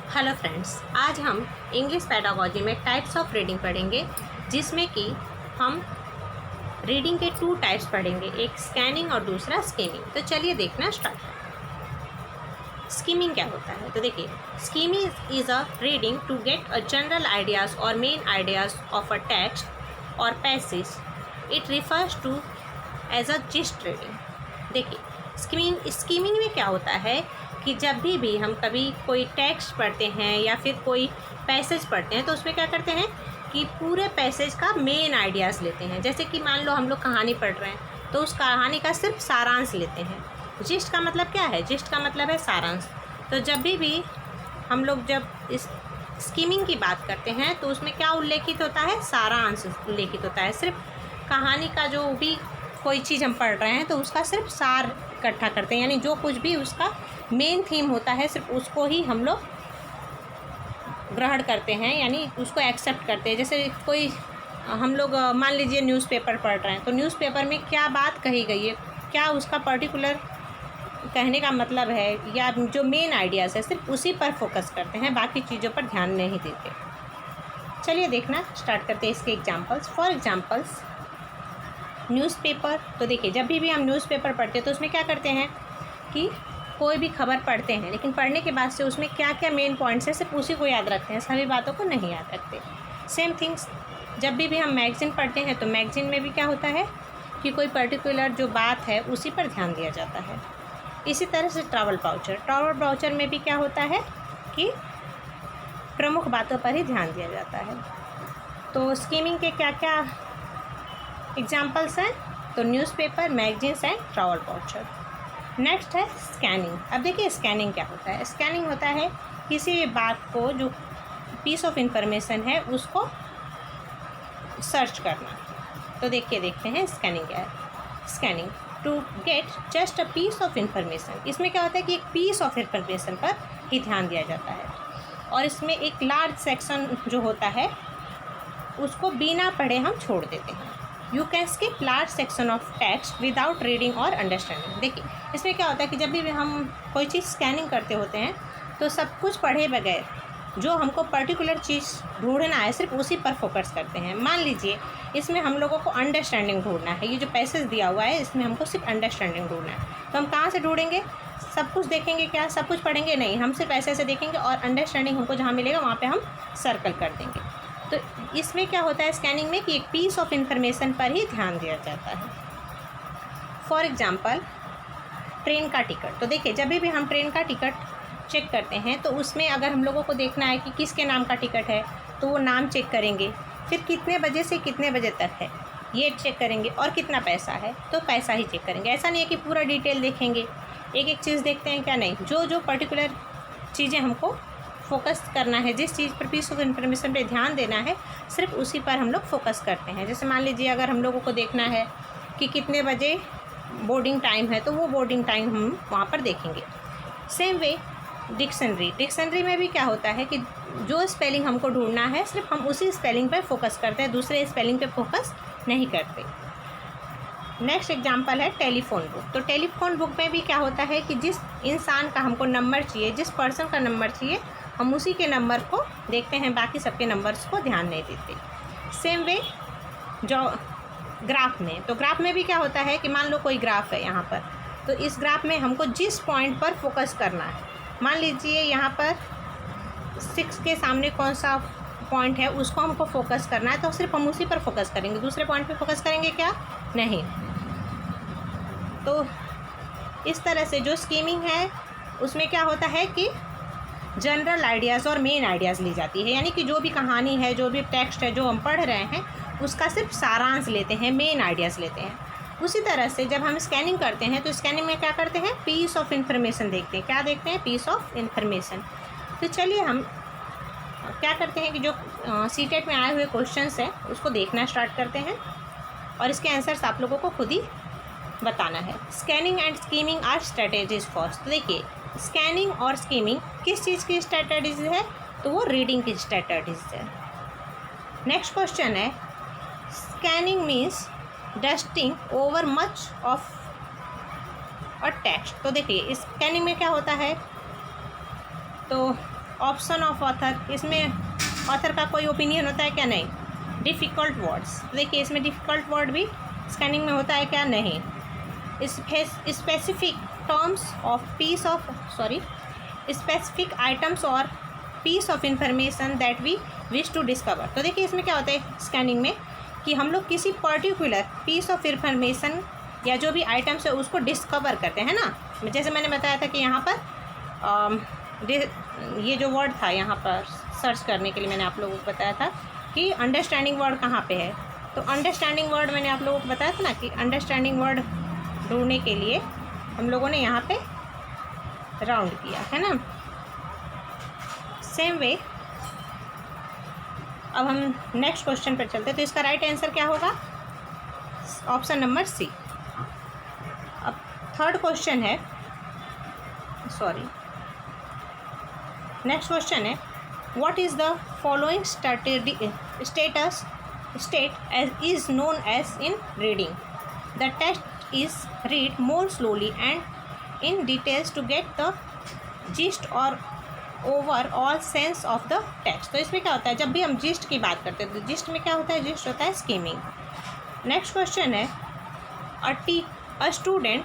Hello friends, आज हम English pedagogy में टाइप्स ऑफ रीडिंग पढ़ेंगे, जिसमें कि हम रीडिंग के 2 टाइप्स पढ़ेंगे, एक स्कैनिंग और दूसरा स्कीमिंग। तो चलिए देखना स्टार्ट करें। स्कीमिंग क्या होता है? तो देखिए, skimming is a reading to get a general ideas और main ideas of a text और passage. It refers to as a gist reading. देखिए, स्कीमिंग में क्या होता है कि जब भी हम कभी कोई टेक्स्ट पढ़ते हैं या फिर कोई पैसेज पढ़ते हैं, तो उसमें क्या करते हैं कि पूरे पैसेज का मेन आइडियाज़ लेते हैं। जैसे कि मान लो हम लोग कहानी पढ़ रहे हैं, तो उस कहानी का सिर्फ सारांश लेते हैं। जिस्ट का मतलब क्या है? जिस्ट का मतलब है सारांश। तो जब भी हम लोग जब इस स्कीमिंग की बात करते हैं, तो उसमें क्या उल्लेखित होता है? सारांश उल्लेखित होता है। सिर्फ कहानी का जो भी कोई चीज़ हम पढ़ रहे हैं, तो उसका सिर्फ सार इकट्ठा करते हैं, यानी जो कुछ भी उसका मेन थीम होता है, सिर्फ उसको ही हम लोग ग्रहण करते हैं, यानी उसको एक्सेप्ट करते हैं। जैसे कोई हम लोग मान लीजिए न्यूज़पेपर पढ़ रहे हैं, तो न्यूज़पेपर में क्या बात कही गई है, क्या उसका पर्टिकुलर कहने का मतलब है, या जो मेन आइडियाज़ है, सिर्फ उसी पर फोकस करते हैं, बाकी चीज़ों पर ध्यान नहीं देते। चलिए देखना स्टार्ट करते हैं इसके एग्जाम्पल्स। For examples, newspaper. तो देखिए, जब भी हम न्यूज़पेपर पढ़ते हैं, तो उसमें क्या करते हैं कि कोई भी खबर पढ़ते हैं, लेकिन पढ़ने के बाद से उसमें क्या क्या मेन पॉइंट्स है, सिर्फ उसी को याद रखते हैं, सभी बातों को नहीं याद रखते। सेम थिंग्स जब भी हम मैगज़ीन पढ़ते हैं, तो मैगज़ीन में भी क्या होता है कि कोई पर्टिकुलर जो बात है उसी पर ध्यान दिया जाता है। इसी तरह से ट्रैवल वाउचर में भी क्या होता है कि प्रमुख बातों पर ही ध्यान दिया जाता है। तो स्कीमिंग के क्या क्या एग्जाम्पल्स हैं? तो newspaper, magazines and travel voucher. Next है स्कैनिंग। अब देखिए, स्कैनिंग क्या होता है? स्कैनिंग होता है किसी भी बात को, जो पीस ऑफ इंफॉर्मेशन है, उसको सर्च करना। तो देखिए, देखते हैं स्कैनिंग क्या है। Scanning to get just a piece of information. इसमें क्या होता है कि एक पीस ऑफ इंफॉर्मेशन पर ही ध्यान दिया जाता है, और इसमें एक लार्ज सेक्शन जो होता है उसको बिना पढ़े हम छोड़ देते हैं। You can skip large section of text without reading और अंडरस्टैंडिंग। देखिए, इसमें क्या होता है कि जब भी हम कोई चीज़ स्कैनिंग करते होते हैं, तो सब कुछ पढ़े बगैर जो हमको पर्टिकुलर चीज़ ढूंढना है, सिर्फ उसी पर फोकस करते हैं। मान लीजिए, इसमें हम लोगों को अंडरस्टैंडिंग ढूंढना है। ये जो पैसेज दिया हुआ है, इसमें हमको सिर्फ अंडरस्टैंडिंग ढूंढना है। तो हम कहाँ से ढूंढेंगे? सब कुछ देखेंगे क्या? सब कुछ पढ़ेंगे नहीं, हम सिर्फ ऐसे देखेंगे, और अंडरस्टैंडिंग हमको जहाँ मिलेगा वहाँ पर हम सर्कल कर देंगे। तो इसमें क्या होता है स्कैनिंग में कि एक पीस ऑफ इंफॉर्मेशन पर ही ध्यान दिया जाता है। फॉर एग्जांपल, ट्रेन का टिकट। तो देखिए, जब भी हम ट्रेन का टिकट चेक करते हैं, तो उसमें अगर हम लोगों को देखना है कि किसके नाम का टिकट है, तो वो नाम चेक करेंगे। फिर कितने बजे से कितने बजे तक है, ये चेक करेंगे, और कितना पैसा है, तो पैसा ही चेक करेंगे। ऐसा नहीं है कि पूरा डिटेल देखेंगे, एक एक चीज़ देखते हैं क्या, नहीं। जो जो पर्टिकुलर चीज़ें हमको फोकस करना है, जिस चीज़ पर पीस ऑफ इंफॉर्मेशन पे ध्यान देना है, सिर्फ उसी पर हम लोग फोकस करते हैं। जैसे मान लीजिए, अगर हम लोगों को देखना है कि कितने बजे बोर्डिंग टाइम है, तो वो बोर्डिंग टाइम हम वहाँ पर देखेंगे। सेम वे डिक्शनरी में भी क्या होता है कि जो स्पेलिंग हमको ढूंढना है, सिर्फ हम उसी स्पेलिंग पर फोकस करते हैं, दूसरे स्पेलिंग पे फोकस नहीं करते। नेक्स्ट एग्जाम्पल है टेलीफोन बुक। तो टेलीफोन बुक में भी क्या होता है कि जिस इंसान का हमको नंबर चाहिए, जिस पर्सन का नंबर चाहिए, हम उसी के नंबर को देखते हैं, बाकी सबके नंबर्स को ध्यान नहीं देते। सेम वे जो ग्राफ में, तो ग्राफ में भी क्या होता है कि मान लो कोई ग्राफ है यहाँ पर, तो इस ग्राफ में हमको जिस पॉइंट पर फोकस करना है, मान लीजिए यहाँ पर 6 के सामने कौन सा पॉइंट है, उसको हमको फोकस करना है, तो सिर्फ हम उसी पर फोकस करेंगे, दूसरे पॉइंट पर फोकस करेंगे क्या? नहीं। तो इस तरह से जो स्कीमिंग है, उसमें क्या होता है कि जनरल आइडियाज़ और मेन आइडियाज़ ली जाती है, यानी कि जो भी कहानी है, जो भी टेक्स्ट है, जो हम पढ़ रहे हैं, उसका सिर्फ सारांश लेते हैं, मेन आइडियाज़ लेते हैं। उसी तरह से जब हम स्कैनिंग करते हैं, तो स्कैनिंग में क्या करते हैं? पीस ऑफ इंफॉर्मेशन देखते हैं। क्या देखते हैं? Piece of information. तो चलिए हम क्या करते हैं कि जो सीटेट में आए हुए क्वेश्चंस हैं, उसको देखना स्टार्ट करते हैं, और इसके आंसर्स आप लोगों को खुद ही बताना है। Scanning and skimming are strategies first. तो देखिए, स्कैनिंग और स्कीमिंग किस चीज़ की स्ट्रेटजीज है? तो वो रीडिंग की स्ट्रेटजीज है। नेक्स्ट क्वेश्चन है, scanning means dusting over much of a text. तो देखिए, स्कैनिंग में क्या होता है, तो ऑप्शन ऑफ ऑथर, इसमें ऑथर का कोई ओपिनियन होता है क्या? नहीं। डिफ़िकल्ट वर्ड्स, देखिए इसमें डिफ़िकल्ट वर्ड भी स्कैनिंग में होता है क्या? नहीं। Specific terms of piece of specific items और piece of information that we wish to discover. तो देखिए इसमें क्या होता है स्कैनिंग में कि हम लोग किसी पर्टिकुलर पीस ऑफ इंफॉर्मेशन या जो भी आइटम्स है उसको डिस्कवर करते हैं ना। जैसे मैंने बताया था कि यहाँ पर ये जो वर्ड था यहाँ पर सर्च करने के लिए मैंने आप लोगों को बताया था कि अंडरस्टैंडिंग वर्ड कहाँ पे है। तो अंडरस्टैंडिंग वर्ड मैंने आप लोगों को बताया था ना कि अंडरस्टैंडिंग वर्ड ढूंढने के लिए हम लोगों ने यहाँ पे राउंड किया है ना। सेम वे अब हम नेक्स्ट क्वेश्चन पर चलते हैं। तो इसका राइट आंसर क्या होगा? Option number C. अब थर्ड क्वेश्चन है, नेक्स्ट क्वेश्चन है what is the following state as is known as in reading. The text is read more slowly and in details to get the gist और overall sense of the text. तो इसमें क्या होता है, जब भी हम जिस्ट की बात करते हैं तो जिस्ट में क्या होता है? जिस्ट होता है स्कीमिंग। नेक्स्ट क्वेश्चन है a student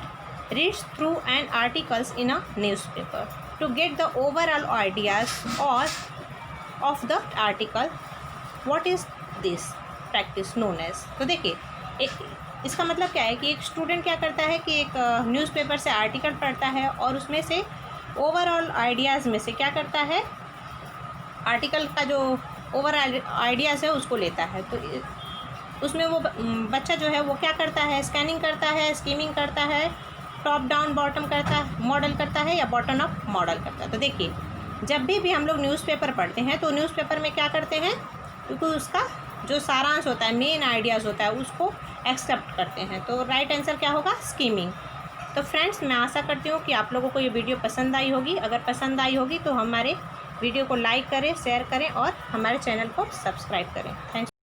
reads through an articles in a newspaper to get the overall ideas और of the article. What is this practice known as. तो देखिए इसका मतलब क्या है कि एक स्टूडेंट क्या करता है कि एक न्यूज़पेपर से आर्टिकल पढ़ता है और उसमें से ओवरऑल आइडियाज़ में से क्या करता है, आर्टिकल का जो ओवरऑल आइडियाज़ है उसको लेता है। तो उसमें वो बच्चा जो है वो क्या करता है? स्कैनिंग करता है, स्कीमिंग करता है, टॉप डाउन बॉटम करता है, मॉडल करता है या बॉटम अप मॉडल करता है। तो देखिए जब भी हम लोग न्यूज़पेपर पढ़ते हैं तो न्यूज़पेपर में क्या करते हैं, क्योंकि उसका जो सारांश होता है, मेन आइडियाज़ होता है, उसको एक्सेप्ट करते हैं। तो राइट आंसर क्या होगा? स्कीमिंग। तो फ्रेंड्स मैं आशा करती हूँ कि आप लोगों को ये वीडियो पसंद आई होगी। अगर पसंद आई होगी तो हमारे वीडियो को लाइक करें, शेयर करें और हमारे चैनल को सब्सक्राइब करें। थैंक्स।